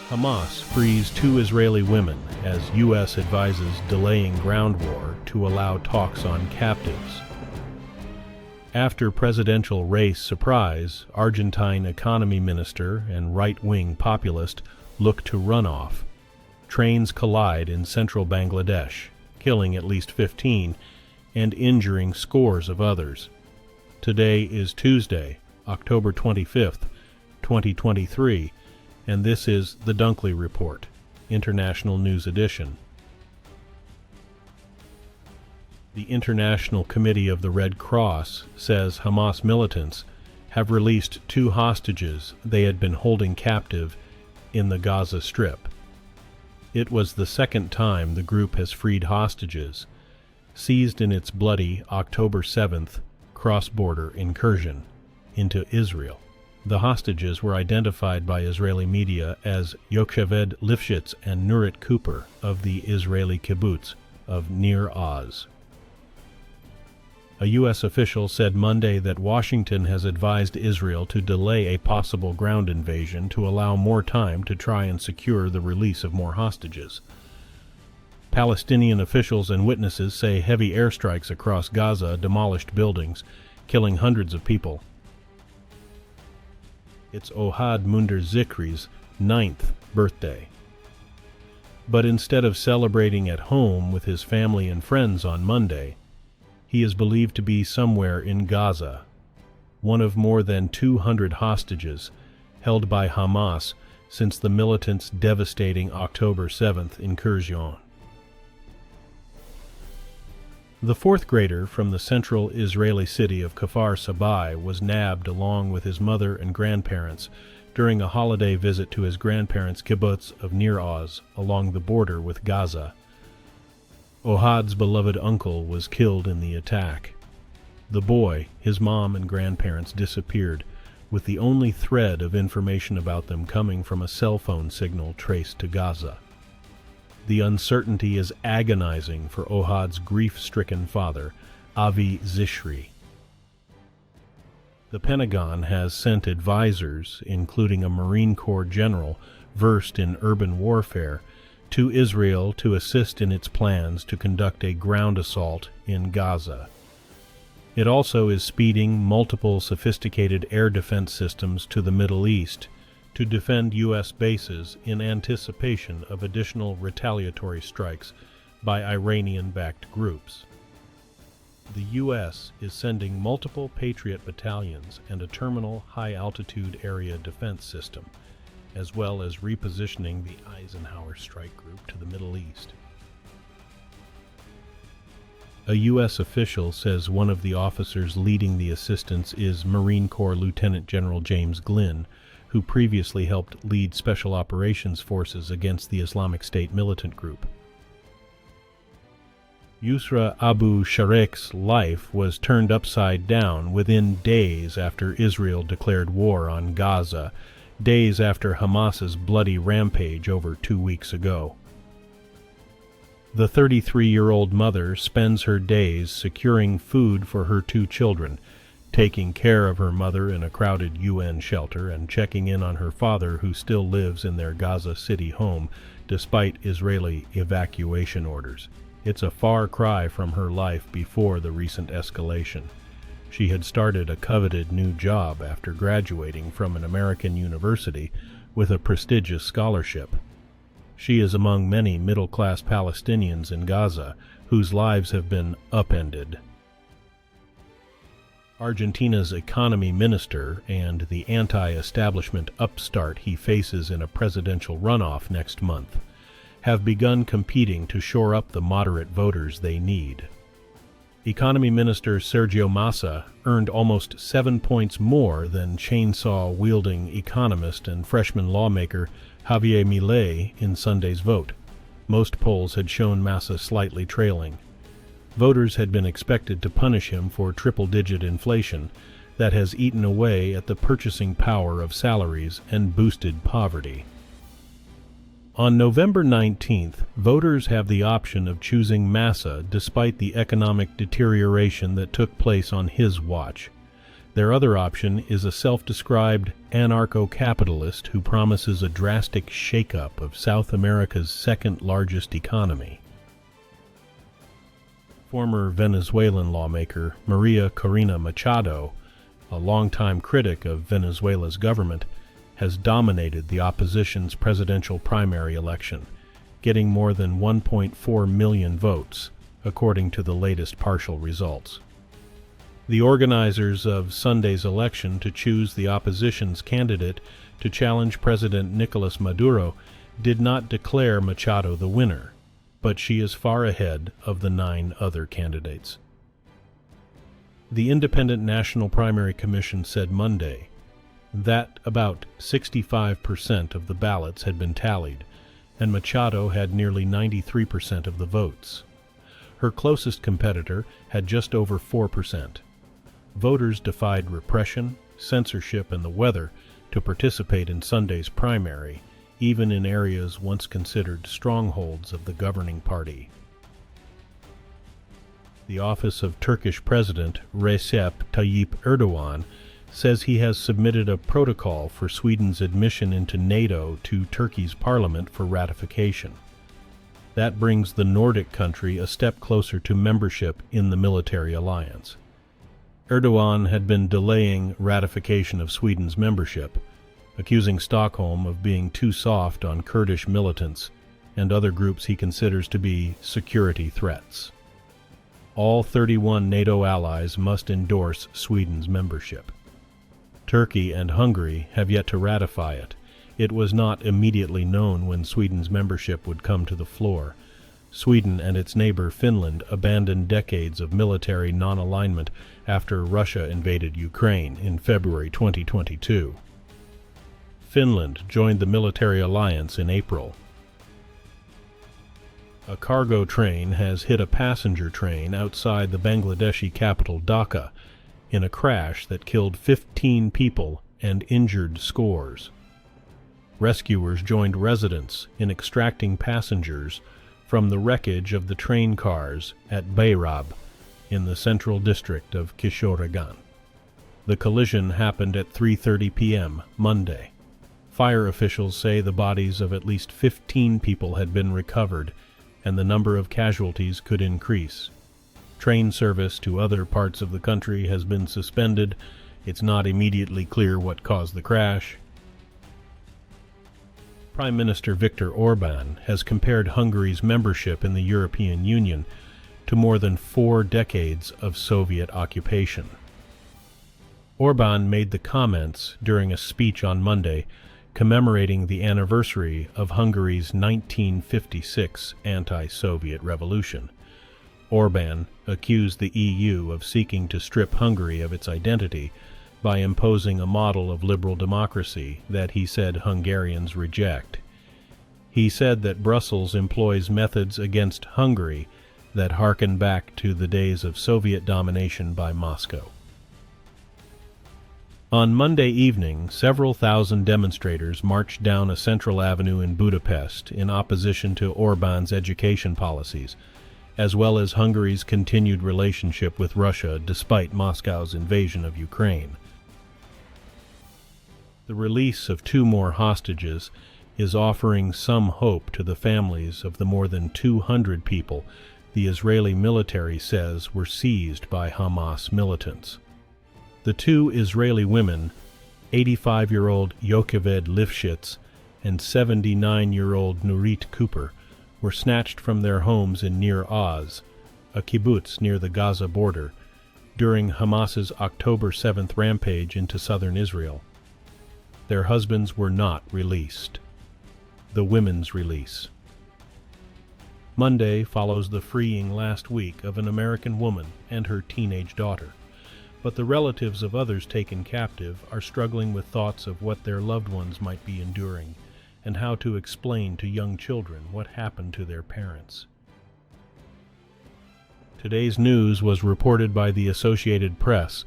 Hamas frees 2 Israeli women as U.S. advises delaying ground war to allow talks on captives. After presidential race surprise, Argentine economy minister and right-wing populist look to runoff. Trains collide in central Bangladesh, killing at least 15 and injuring scores of others. Today is Tuesday, October 25th, 2023, and this is the Dunkley Report, International News Edition. The International Committee of the Red Cross says Hamas militants have released 2 hostages they had been holding captive in the Gaza Strip. It was the second time the group has freed hostages, seized in its bloody October 7th cross-border incursion into Israel. The hostages were identified by Israeli media as Yocheved, Lifshitz, and Nurit Cooper of the Israeli kibbutz of Nir Oz. A U.S. official said Monday that Washington has advised Israel to delay a possible ground invasion to allow more time to try and secure the release of more hostages. Palestinian officials and witnesses say heavy airstrikes across Gaza demolished buildings, killing hundreds of people. It's Ohad Munder Zikri's 9th birthday. But instead of celebrating at home with his family and friends on Monday, he is believed to be somewhere in Gaza, one of more than 200 hostages held by Hamas since the militants' devastating October 7th incursion. The 4th grader from the central Israeli city of Kfar Sabai was nabbed along with his mother and grandparents during a holiday visit to his grandparents' kibbutz of Nir Oz along the border with Gaza. Ohad's beloved uncle was killed in the attack. The boy, his mom, and grandparents disappeared, with the only thread of information about them coming from a cell phone signal traced to Gaza. The uncertainty is agonizing for Ohad's grief-stricken father, Avi Zishri. The Pentagon has sent advisors, including a Marine Corps general versed in urban warfare, to Israel to assist in its plans to conduct a ground assault in Gaza. It also is speeding multiple sophisticated air defense systems to the Middle East to defend U.S. bases in anticipation of additional retaliatory strikes by Iranian-backed groups. The U.S. is sending multiple Patriot battalions and a terminal high-altitude area defense system, as well as repositioning the Eisenhower Strike Group to the Middle East. A U.S. official says one of the officers leading the assistance is Marine Corps Lieutenant General James Glynn, who previously helped lead Special Operations Forces against the Islamic State militant group. Yusra Abu Sharek's life was turned upside down within days after Israel declared war on Gaza, days after Hamas's bloody rampage over 2 weeks ago. The 33-year-old mother spends her days securing food for her 2 children, taking care of her mother in a crowded UN shelter and checking in on her father, who still lives in their Gaza City home despite Israeli evacuation orders. It's a far cry from her life before the recent escalation. She had started a coveted new job after graduating from an American university with a prestigious scholarship. She is among many middle-class Palestinians in Gaza whose lives have been upended. Argentina's economy minister and the anti-establishment upstart he faces in a presidential runoff next month have begun competing to shore up the moderate voters they need. Economy Minister Sergio Massa earned almost 7 points more than chainsaw-wielding economist and freshman lawmaker Javier Milei in Sunday's vote. Most polls had shown Massa slightly trailing. Voters had been expected to punish him for triple-digit inflation that has eaten away at the purchasing power of salaries and boosted poverty. On November 19th, voters have the option of choosing Massa despite the economic deterioration that took place on his watch. Their other option is a self-described anarcho-capitalist who promises a drastic shakeup of South America's second-largest economy. Former Venezuelan lawmaker Maria Corina Machado, a longtime critic of Venezuela's government, has dominated the opposition's presidential primary election, getting more than 1.4 million votes, according to the latest partial results. The organizers of Sunday's election to choose the opposition's candidate to challenge President Nicolas Maduro did not declare Machado the winner, but she is far ahead of the 9 other candidates. The Independent National Primary Commission said Monday that about 65% of the ballots had been tallied, and Machado had nearly 93% of the votes. Her closest competitor had just over 4%. Voters defied repression, censorship, and the weather to participate in Sunday's primary, even in areas once considered strongholds of the governing party. The office of Turkish President Recep Tayyip Erdogan says he has submitted a protocol for Sweden's admission into NATO to Turkey's parliament for ratification. That brings the Nordic country a step closer to membership in the military alliance. Erdogan had been delaying ratification of Sweden's membership, accusing Stockholm of being too soft on Kurdish militants and other groups he considers to be security threats. All 31 NATO allies must endorse Sweden's membership. Turkey and Hungary have yet to ratify it. It was not immediately known when Sweden's membership would come to the floor. Sweden and its neighbor Finland abandoned decades of military non-alignment after Russia invaded Ukraine in February 2022. Finland joined the military alliance in April. A cargo train has hit a passenger train outside the Bangladeshi capital Dhaka in a crash that killed 15 people and injured scores. Rescuers joined residents in extracting passengers from the wreckage of the train cars at Bayrab in the central district of Kishoregan. The collision happened at 3:30 p.m. Monday. Fire officials say the bodies of at least 15 people had been recovered, and the number of casualties could increase. Train service to other parts of the country has been suspended. It's not immediately clear what caused the crash. Prime Minister Viktor Orbán has compared Hungary's membership in the European Union to more than 4 decades of Soviet occupation. Orbán made the comments during a speech on Monday commemorating the anniversary of Hungary's 1956 anti-Soviet revolution. Orbán accused the EU of seeking to strip Hungary of its identity by imposing a model of liberal democracy that he said Hungarians reject. He said that Brussels employs methods against Hungary that harken back to the days of Soviet domination by Moscow. On Monday evening, several thousand demonstrators marched down a central avenue in Budapest in opposition to Orbán's education policies, as well as Hungary's continued relationship with Russia despite Moscow's invasion of Ukraine. The release of 2 more hostages is offering some hope to the families of the more than 200 people the Israeli military says were seized by Hamas militants. The 2 Israeli women, 85-year-old Yocheved Lifshitz and 79-year-old Nurit Cooper, were snatched from their homes in Nir Oz, a kibbutz near the Gaza border, during Hamas's October 7th rampage into southern Israel. Their husbands were not released. The women's release. Monday follows the freeing last week of an American woman and her teenage daughter, but the relatives of others taken captive are struggling with thoughts of what their loved ones might be enduring and how to explain to young children what happened to their parents. Today's news was reported by the Associated Press.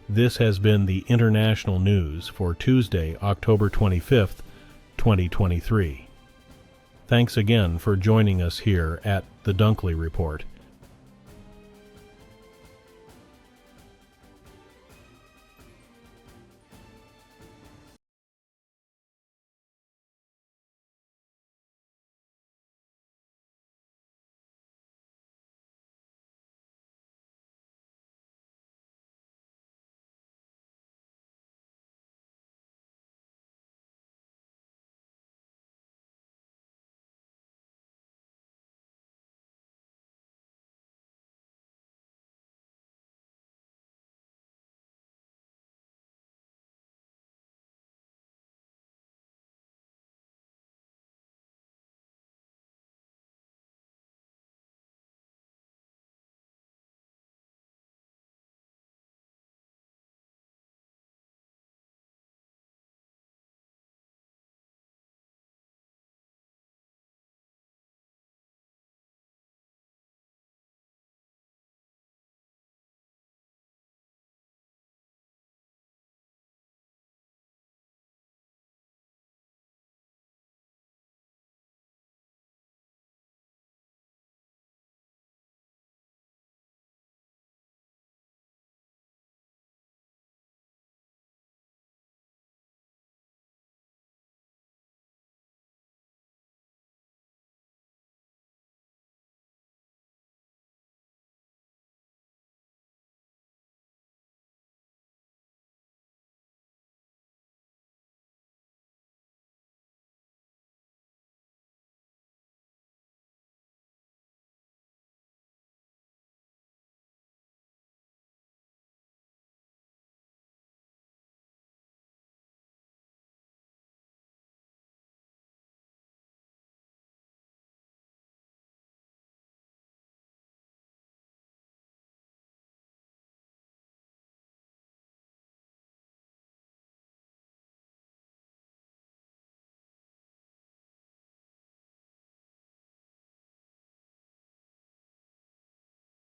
This has been the international news for Tuesday, October 25th, 2023. Thanks again for joining us here at the Dunkley Report.